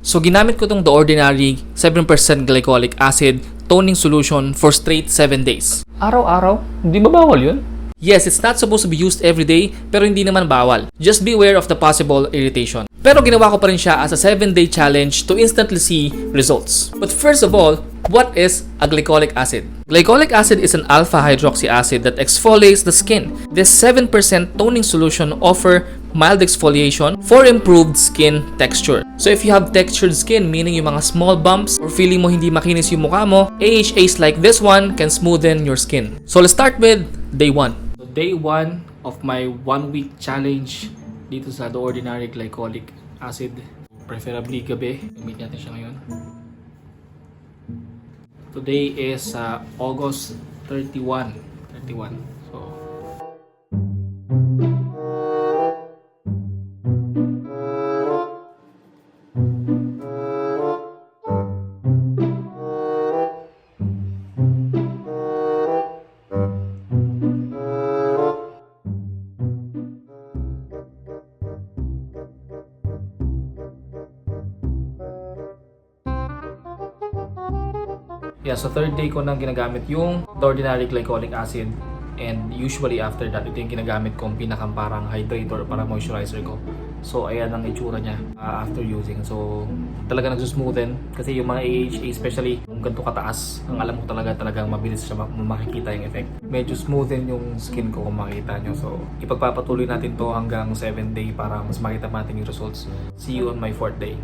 So ginamit ko tong The Ordinary 7% glycolic acid toning solution for straight 7 days. Araw-araw? Hindi ba bawal yun? Yes, it's not supposed to be used every day, pero hindi naman bawal. Just be aware of the possible irritation. Pero ginawa ko pa rin siya as a 7-day challenge to instantly see results. But first of all, what is a glycolic acid? Glycolic acid is an alpha hydroxy acid that exfoliates the skin. This 7% toning solution offers mild exfoliation for improved skin texture. So if you have textured skin, meaning yung mga small bumps or feeling mo hindi makinis yung mukha mo, AHAs like this one can smoothen your skin. So let's start with day 1. So day 1 of my 1-week challenge dito sa The Ordinary Glycolic Acid. Preferably gabi. Gamit natin siya ngayon. Today is August 31. So yeah, so third day ko nang ginagamit yung The Ordinary Glycolic Acid, and usually after that, ito yung ginagamit kong pinakang parang hydrator para moisturizer ko. So ayan ang itsura niya after using. So talaga nagsusmoothen kasi yung mga AHA, especially kung ganito kataas, ang alam ko talagang mabilis siya makikita yung effect. Medyo smoothen yung skin ko kung makita nyo. So ipagpapatuloy natin to hanggang 7 day para mas makita natin yung results. See you on my 4th day.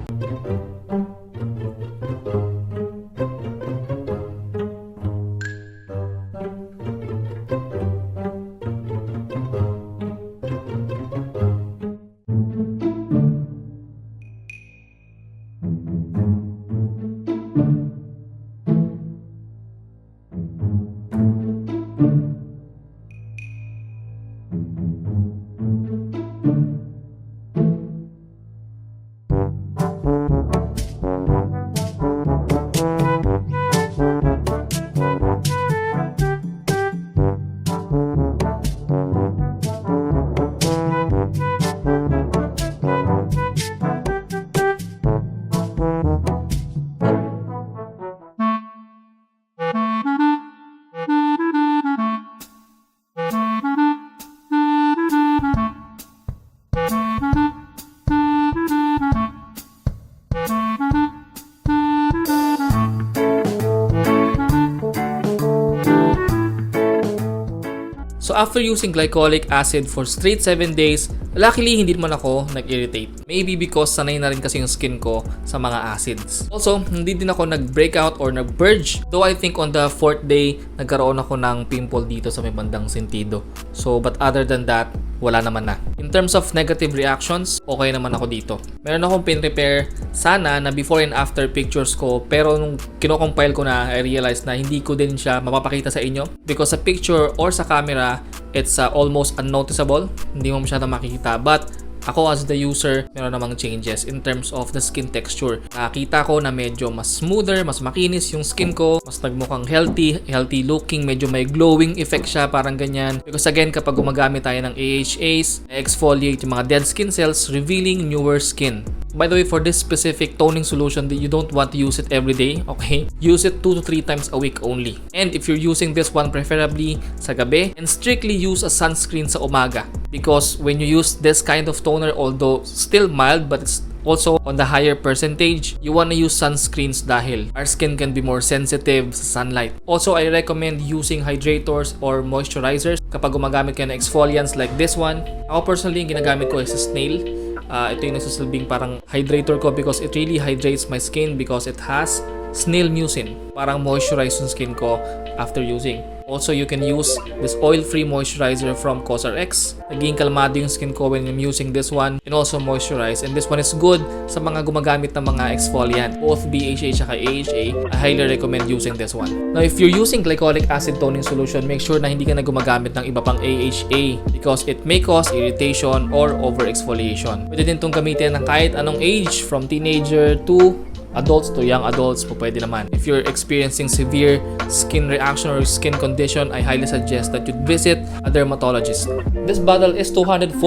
So after using glycolic acid for straight 7 days, luckily hindi naman ako nag-irritate. Maybe because sanay na rin kasi yung skin ko sa mga acids. Also, hindi din ako nag-breakout or nag-purge. Though I think on the 4th day, nagkaroon ako ng pimple dito sa may bandang sentido. So, but other than that, wala naman na. In terms of negative reactions, okay naman ako dito. Meron akong pin-repair sana na before and after pictures ko, pero nung kino-compile ko na, I realized na hindi ko din siya mapapakita sa inyo because sa picture or sa camera, it's almost unnoticeable. Hindi mo masyadong makikita. But ako as the user, meron namang changes in terms of the skin texture. Nakita ko na medyo mas smoother, mas makinis yung skin ko, mas nagmukhang healthy looking, medyo may glowing effect siya, parang ganyan. Because again, kapag gumagamit tayo ng AHAs, exfoliate yung mga dead skin cells, revealing newer skin. By the way, for this specific toning solution, you don't want to use it every day, okay? Use it 2 to 3 times a week only. And if you're using this one, preferably sa gabi, and strictly use a sunscreen sa umaga. Because when you use this kind of toner, although still mild, but it's also on the higher percentage, you want to use sunscreens dahil our skin can be more sensitive sa sunlight. Also, I recommend using hydrators or moisturizers kapag gumagamit kayo ng exfoliants like this one. Ako personally, yung ginagamit ko is a snail. Ito yung nagsasalbing parang hydrator ko because it really hydrates my skin because it has snail mucin. Parang moisturize yung skin ko after using. Also, you can use this oil-free moisturizer from CosRX. Naging kalmado yung skin ko when I'm using this one and also moisturize. And this one is good sa mga gumagamit ng mga exfoliant, both BHA at AHA. I highly recommend using this one. Now, if you're using glycolic acid toning solution, make sure na hindi ka na gumagamit ng iba pang AHA because it may cause irritation or over-exfoliation. Pwede din itong gamitin ng kahit anong age, from teenager to adults to young adults po pwede naman. If you're experiencing severe skin reaction or skin condition, I highly suggest that you visit a dermatologist. This bottle is 240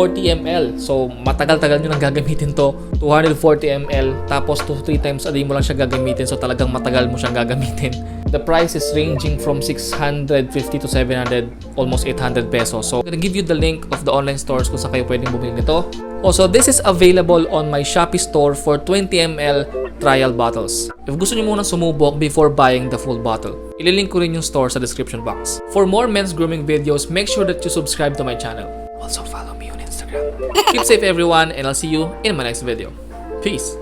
ml. So matagal-tagal nyo nang gagamitin to. 240 ml. Tapos 2-3 times a day mo lang siya gagamitin. So talagang matagal mo siyang gagamitin. The price is ranging from 650 to 700, almost 800 pesos. So I'm gonna give you the link of the online stores kung saan kayo pwedeng bumili nito. Also, this is available on my Shopee store for 20 ml trial bottles. If gusto niyo munang sumubok before buying the full bottle, ililink ko rin yung store sa description box. For more men's grooming videos, make sure that you subscribe to my channel. Also follow me on Instagram. Keep safe everyone, and I'll see you in my next video. Peace!